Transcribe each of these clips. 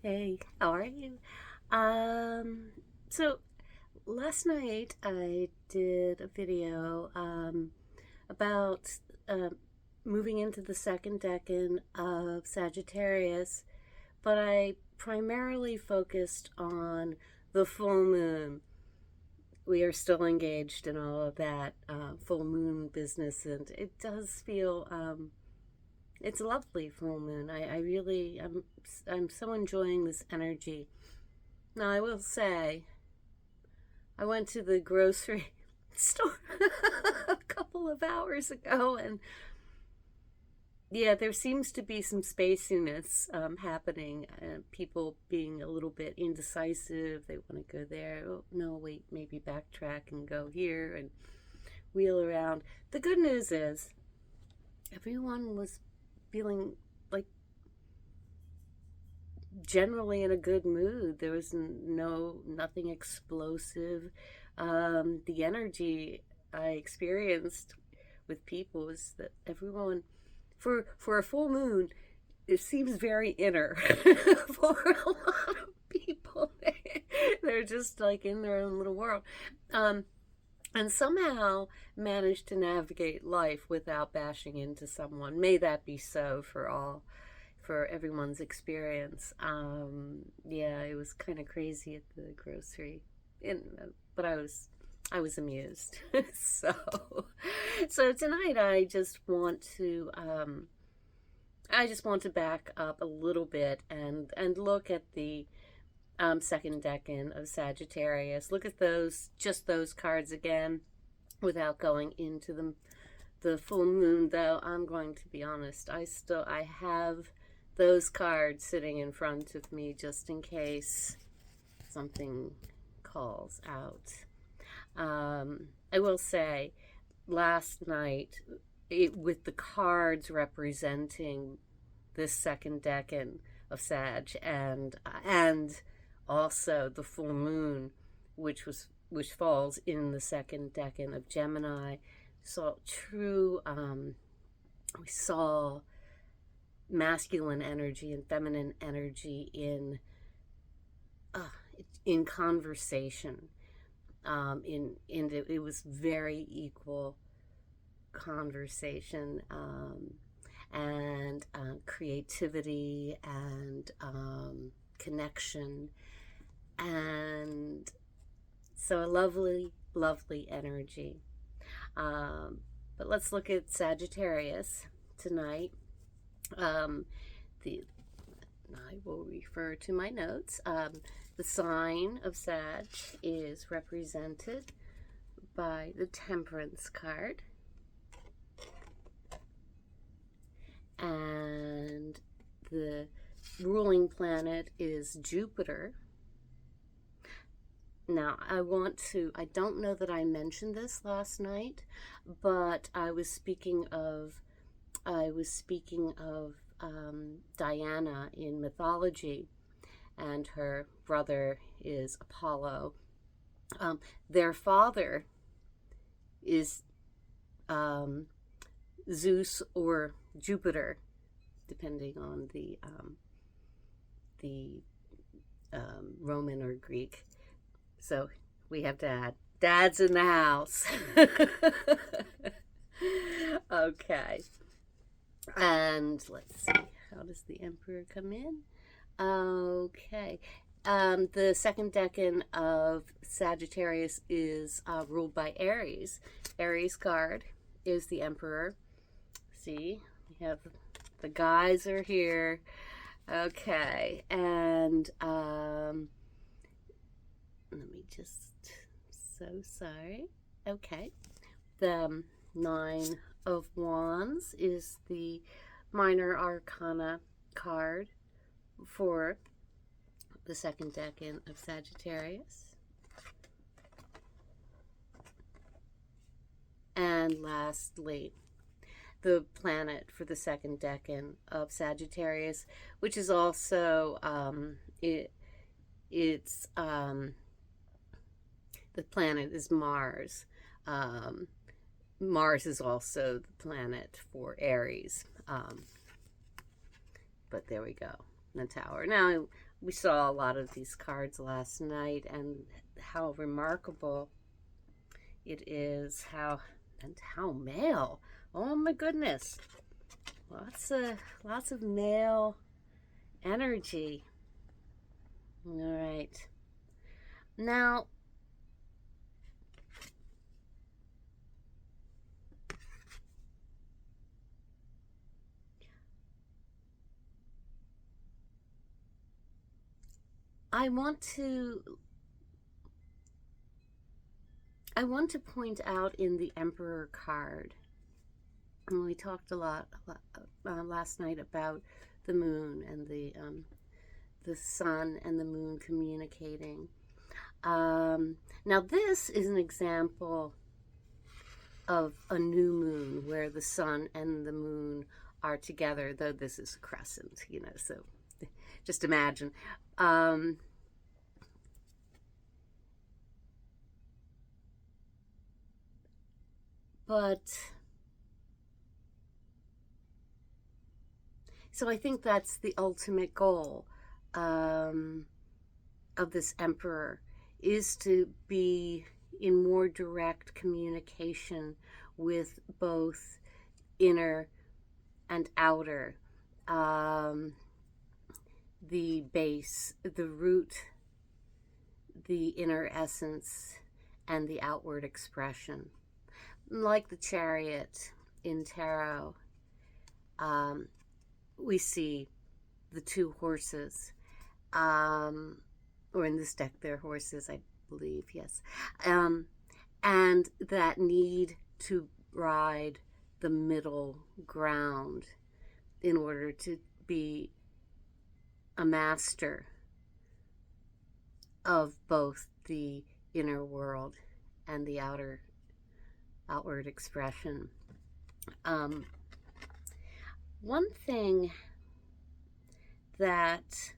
Hey, how are you? Um, so last night I did a video about um, moving into the second decan of Sagittarius, but I primarily focused on the full moon. We are still engaged in all of that full moon business, and it does feel it's a lovely full moon. I really I'm so enjoying this energy. Now, I will say, I went to the grocery store a couple of hours ago, and yeah, there seems to be some spaciness happening. People being a little bit indecisive. They want to go there. Oh, no, wait, maybe backtrack and go here and wheel around. The good news is, everyone was feeling like generally in a good mood. There was nothing explosive. The energy I experienced with people was that everyone, for a full moon, it seems very inner for a lot of people. They're just like in their own little world. Um, and somehow managed to navigate life without bashing into someone. May that be so for everyone's experience. Yeah, it was kind of crazy at the grocery, and but I was amused. so so tonight I just want to back up a little bit and look at the second decan of Sagittarius. Look at those cards again, without going into the full moon. Though I'm going to be honest, I have those cards sitting in front of me just in case something calls out. I will say, last night, with the cards representing this second decan of Sag, and also the full moon, which falls in the second decan of Gemini, saw true. We saw masculine energy and feminine energy in conversation. It was very equal conversation, and creativity and connection, and so a lovely energy. But let's look at Sagittarius tonight. Um, the I will refer to my notes. The sign of Sag is represented by the Temperance card, and the ruling planet is Jupiter. Now, I don't know that I mentioned this last night, but I was speaking of Diana in mythology, and her brother is Apollo. Their father is Zeus or Jupiter, depending on the Roman or Greek. So we have dad. Dad's in the house. Okay. And let's see, how does the Emperor come in? Okay. The second decan of Sagittarius is ruled by Aries. Aries card is the Emperor. See, we have the guys are here. Okay, and let me just, so sorry. Okay, the Nine of Wands is the minor arcana card for the second decan of Sagittarius. And lastly, the planet for the second decan of Sagittarius, which is also it's the planet is Mars. Mars is also the planet for Aries. But there we go. the Tower. Now, we saw a lot of these cards last night, and how remarkable it is, how male. Oh my goodness. Lots of male energy. All right. Now, I want to point out in the Emperor card, and we talked a lot last night about the moon and the sun and the moon communicating. Now this is an example of a new moon where the sun and the moon are together, though this is a crescent, so just imagine. But so I think that's the ultimate goal of this Emperor, is to be in more direct communication with both inner and outer, the base, the root, the inner essence, and the outward expression. Like the Chariot in Tarot, we see the two horses, or in this deck they're horses, I believe, yes, and that need to ride the middle ground in order to be a master of both the inner world and the outward expression. One thing that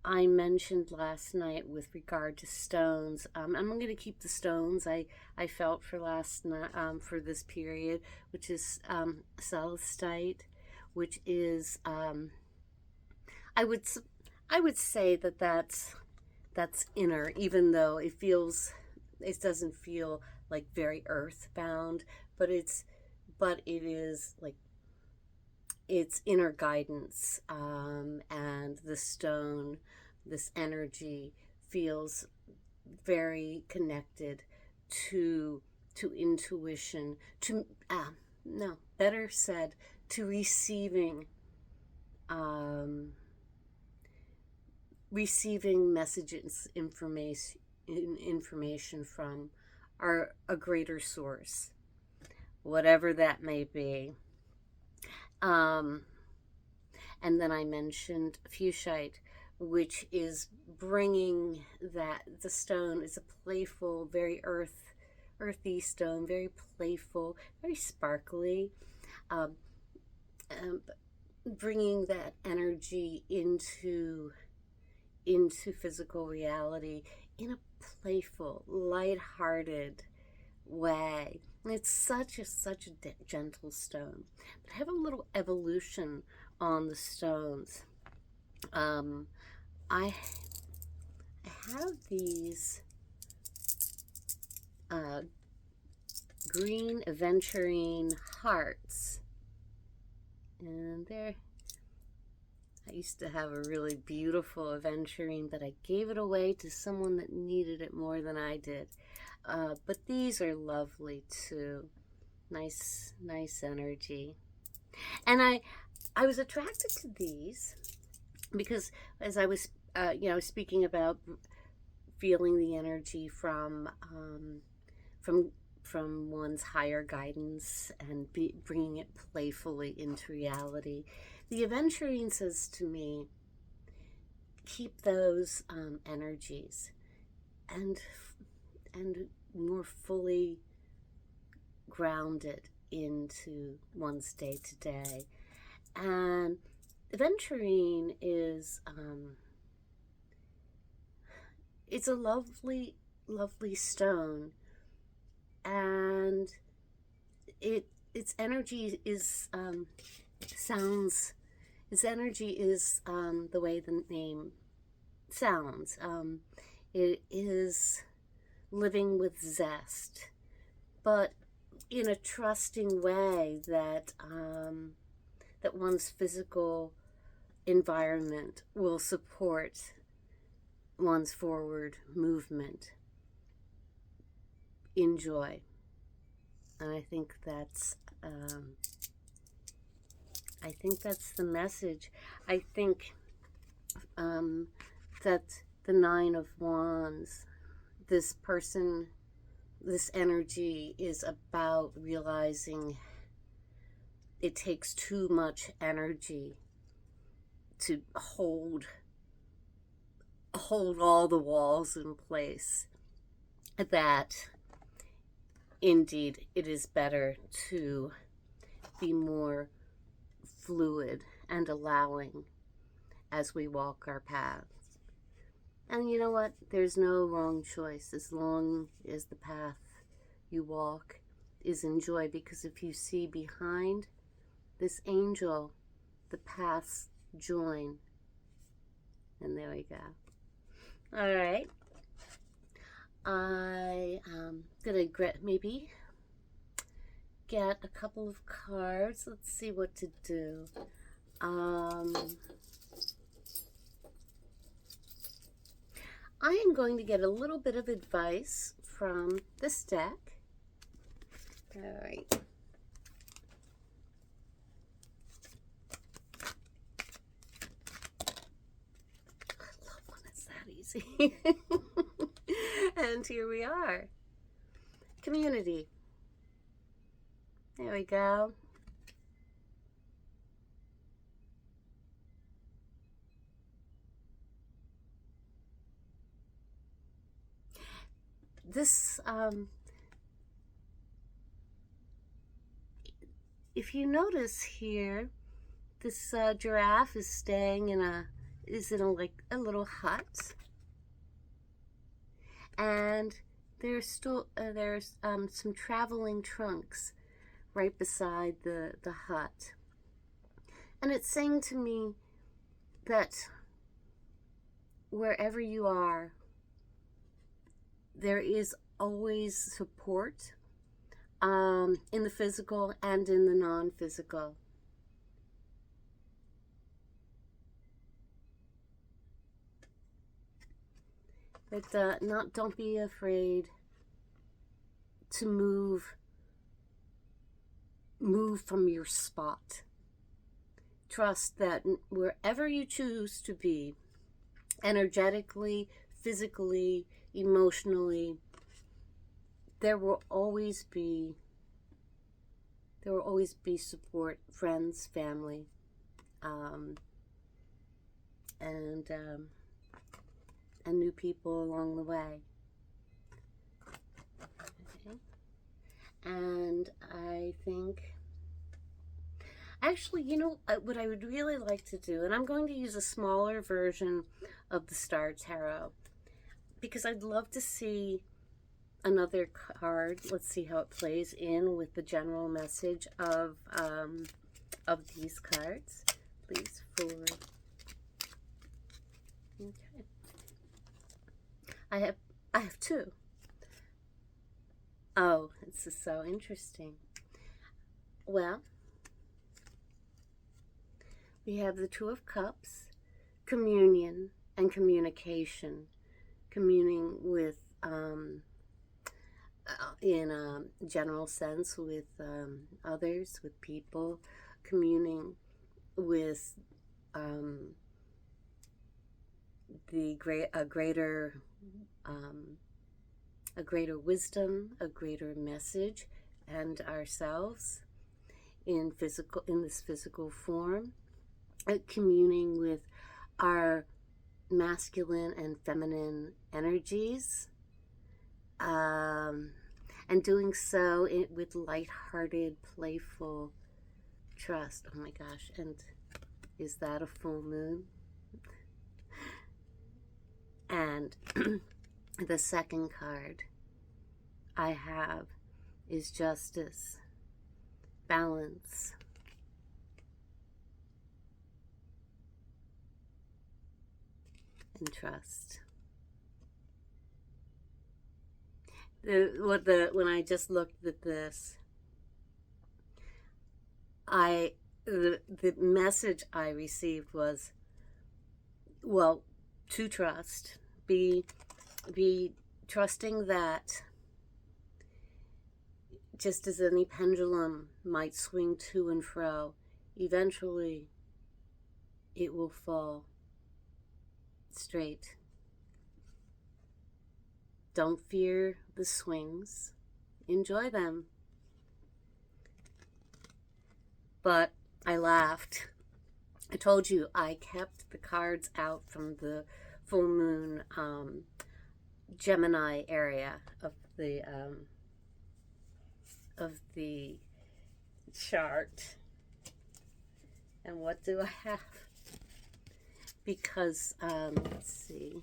I mentioned last night with regard to stones, I'm going to keep the stones I felt for last night, for this period, which is celestite, which is I would say that's inner, even though it doesn't feel like very earthbound, but it is like it's inner guidance, and the stone, this energy, feels very connected to intuition, better said, to receiving messages, information from a greater source, whatever that may be. And then I mentioned fuchsite, which is bringing that the stone is a playful, very earthy stone, very playful, very sparkly, bringing that energy into physical reality in a playful, light-hearted way. And it's such a gentle stone. But I have a little evolution on the stones. I have these green aventurine hearts, and I used to have a really beautiful aventurine, but I gave it away to someone that needed it more than I did. But these are lovely too. Nice energy. And I was attracted to these because as I was, speaking about feeling the energy from one's higher guidance and bringing it playfully into reality, the aventurine says to me, keep those energies and more fully grounded into one's day-to-day. And aventurine is it's a lovely stone, and its energy is sounds His energy is the way the name sounds. It is living with zest, but in a trusting way that that one's physical environment will support one's forward movement in joy. And I think that's the message. I think that the Nine of Wands, this person, this energy is about realizing it takes too much energy to hold all the walls in place, that indeed it is better to be more fluid and allowing as we walk our paths. And you know what? There's no wrong choice as long as the path you walk is in joy, because if you see behind this angel, the paths join. And there we go. All right. I'm gonna maybe get a couple of cards. Let's see what to do. I am going to get a little bit of advice from this deck. All right. I love when it's that easy. And here we are. Community. There we go. This, if you notice here, this giraffe is staying in a little hut, and there's still some traveling trunks right beside the hut, and it's saying to me that wherever you are, there is always support in the physical and in the non-physical. But don't be afraid to move from your spot. Trust that wherever you choose to be, energetically, physically, emotionally, there will always be support, friends, family, and new people along the way. Okay. And I think, actually, you know, what I would really like to do, and I'm going to use a smaller version of the Star Tarot, because I'd love to see another card. Let's see how it plays in with the general message of these cards. Please, for... Okay. I have two. Oh, this is so interesting. Well, we have the Two of Cups, communion and communication. Communing with, in a general sense, with others, with people. Communing with a greater wisdom, a greater message, and ourselves in this physical form. Communing with our masculine and feminine energies, and doing so with lighthearted, playful trust. Oh my gosh, and is that a full moon? And the second card I have is justice, balance, and trust. When I just looked at this, the message I received was, well, to trust, be trusting that just as any pendulum might swing to and fro, eventually it will fall straight. Don't fear the swings. Enjoy them. But I laughed. I told you I kept the cards out from the full moon Gemini area of the chart. And what do I have? Because let's see.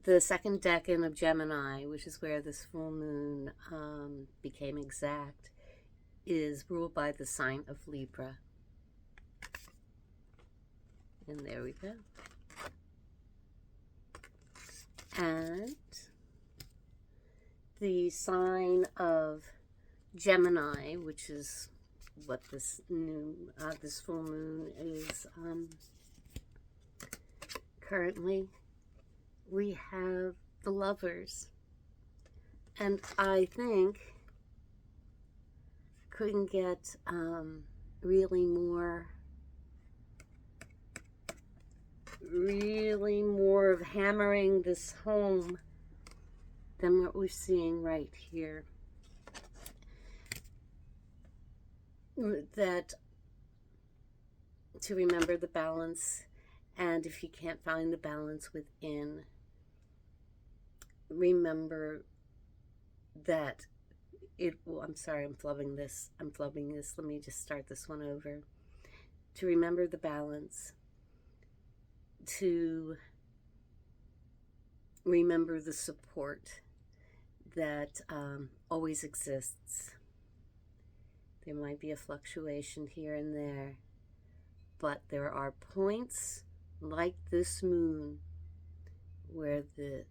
The second decan of Gemini, which is where this full moon became exact, is ruled by the sign of Libra. And there we go. And the sign of Gemini, which is what this full moon is currently, we have the Lovers. And I think couldn't get really more of hammering this home than what we're seeing right here. That to remember the balance, and if you can't find the balance within, remember that I'm sorry, I'm flubbing this. Let me just start this one over. To remember the balance, to remember the support that always exists. There might be a fluctuation here and there, but there are points like this moon where the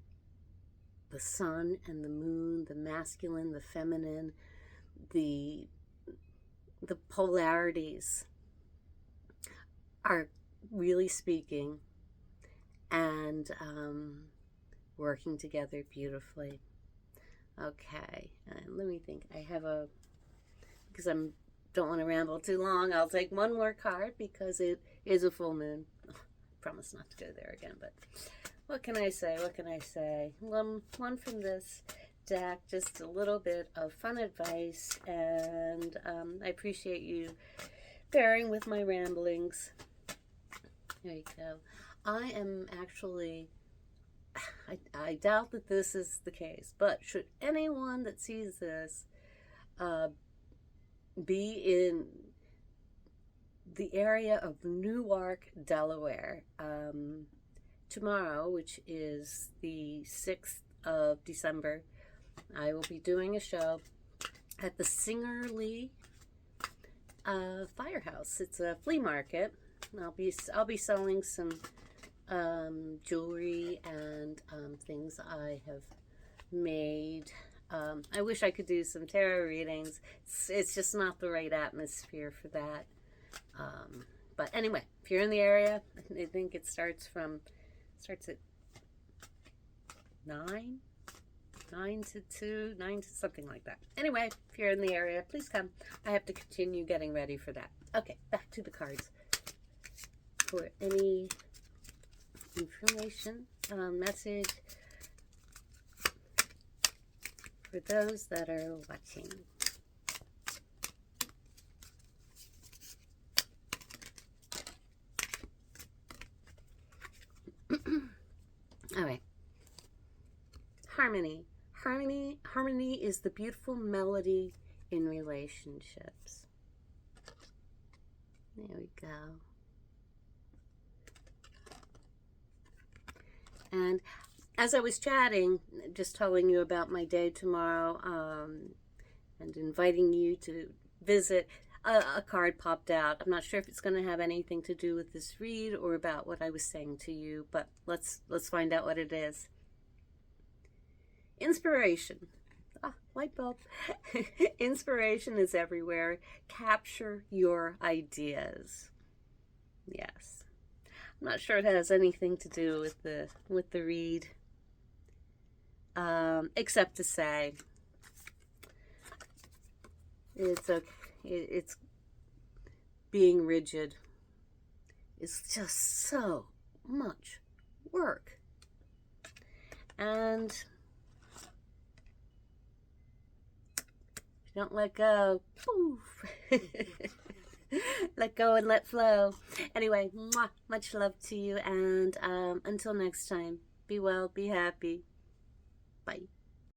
sun and the moon, the masculine, the feminine, the polarities are really speaking and working together beautifully. Okay, and let me think. Because I don't want to ramble too long, I'll take one more card because it is a full moon. I promise not to go there again, but what can I say? One from this deck, just a little bit of fun advice, and I appreciate you bearing with my ramblings. There you go. I am actually, I doubt that this is the case, but should anyone that sees this be in the area of Newark, Delaware, tomorrow, which is the 6th of December, I will be doing a show at the Singerly Firehouse. It's a flea market. I'll be selling some jewelry and things I have made. I wish I could do some tarot readings. It's just not the right atmosphere for that. But anyway, if you're in the area, I think it starts at 9 to 2, 9 to something like that. Anyway, if you're in the area, please come. I have to continue getting ready for that. Okay, back to the cards. For any information, message for those that are watching. All right. Harmony. Harmony is the beautiful melody in relationships. There we go. And as I was chatting, just telling you about my day tomorrow, and inviting you to visit, a card popped out. I'm not sure if it's going to have anything to do with this read or about what I was saying to you, but let's find out what it is. Inspiration. Ah, light bulb. Inspiration is everywhere. Capture your ideas. Yes. I'm not sure it has anything to do with the read, except to say it's okay. It's being rigid is just so much work, and if you don't let go, poof. Let go and let flow. Anyway, mwah, much love to you, and until next time, be well, be happy. Bye.